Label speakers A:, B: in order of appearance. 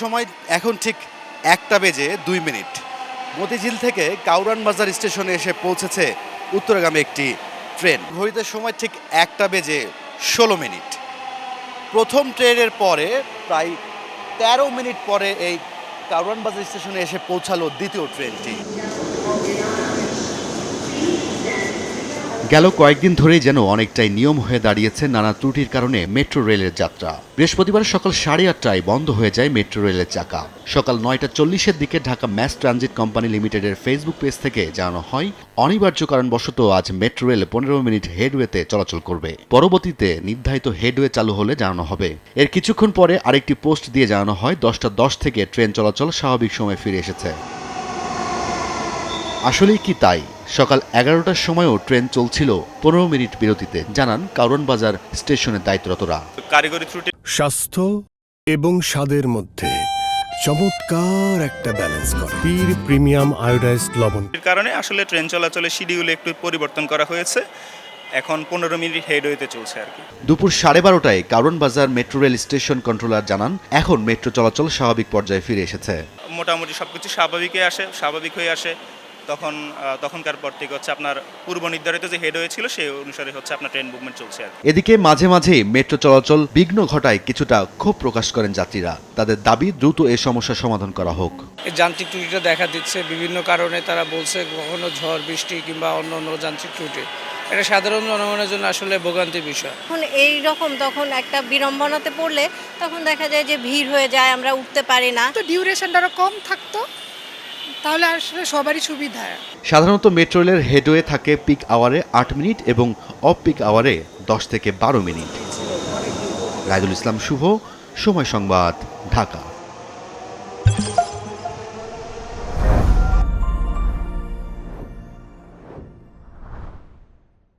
A: সময় এখন ঠিক 1:02 মতিঝিল থেকে কাউরান বাজার স্টেশনে এসে পৌঁছেছে উত্তরগামী একটি ট্রেন। ঘড়িতে সময় ঠিক 1:16। প্রথম ট্রেনের পরে প্রায় 13 মিনিট পরে এই কাউরান বাজার স্টেশনে এসে পৌঁছালো দ্বিতীয় ট্রেনটি। গেল কয়েকদিন ধরেই যেন অনেকটাই নিয়ম হয়ে দাঁড়িয়েছে নানা ত্রুটির কারণে মেট্রো রেলের যাত্রা। বৃহস্পতিবার সকাল 8:30টায় বন্ধ হয়ে যায় মেট্রো রেলের চাকা। সকাল 9:40-এর দিকে ঢাকা ম্যাস ট্রানজিট কোম্পানি লিমিটেডের ফেসবুক পেজ থেকে জানানো হয়, অনিবার্য কারণবশত আজ মেট্রো রেল 15 মিনিট হেডওয়েতে চলাচল করবে। পরবর্তীতে নির্ধারিত হেডওয়ে চালু হলে জানানো হবে। এর কিছুক্ষণ পরে আরেকটি পোস্ট দিয়ে জানানো হয় 10:10 থেকে ট্রেন চলাচল স্বাভাবিক সময় ফিরে এসেছে। আসলেই কি তাই? সকাল 11টার সময়ও ট্রেন চলছিল 15 মিনিট বিরতিতে, জানান কাউরান বাজার স্টেশনের দায়িত্বরতরা।
B: কারিগরি ত্রুটি,
C: স্বাস্থ্য এবং স্বাদের মধ্যে চমৎকার একটা ব্যালেন্স করে পীর প্রিমিয়াম আয়োডাইজড লবণ
B: কারণে আসলে ট্রেন চলাচলের শিডিউলে একটু পরিবর্তন করা হয়েছে। এখন 15 মিনিট হেডওয়েতে চলছে আর কি।
A: দুপুর 12:30টায় কাউরান বাজার মেট্রো রেল স্টেশন কন্ট্রোলার জানান, এখন মেট্রো চলাচল স্বাভাবিক পর্যায়ে ফিরে এসেছে।
B: মোটামুটি সবকিছু স্বাভাবিক হয়ে আসে। তখনকার পর থেকে হচ্ছে আপনার পূর্ব নির্ধারিত যে হেডওয়ে ছিল সেই অনুসারে হচ্ছে আপনার ট্রেন মুভমেন্ট চলছে আর কি।
A: এদিকে মাঝে মাঝে মেট্রো চলাচল বিঘ্ন ঘটায় কিছুটা ক্ষোভ প্রকাশ করেন যাত্রীরা। তাদের দাবি দ্রুত এই সমস্যার সমাধান করা হোক।
D: এই যান্ত্রিক ত্রুটিটা দেখা দিচ্ছে বিভিন্ন কারণে, তারা বলছে কখনো ঝড় বৃষ্টি কিংবা অন্য যান্ত্রিক ত্রুটি। এটা সাধারণ জনগণের জন্য আসলে ভোগান্তির বিষয়।
E: এখন এই রকম তখন একটা বিড়ম্বনাতে পড়লে তখন দেখা যায় যে ভিড় হয়ে যায়, আমরা উঠতে পারি না।
F: তো ডিউরেশনটা আরো কম থাকতো, তাহলে আসলে সবারই সুবিধা।
A: সাধারণত মেট্রো রেলের হেডওয়ে থাকে পিক আওয়ারে 8 মিনিট এবং অফ পিক আওয়ারে 10 থেকে 12 মিনিট। রায়দুল ইসলাম শুভ, সময় সংবাদ, ঢাকা।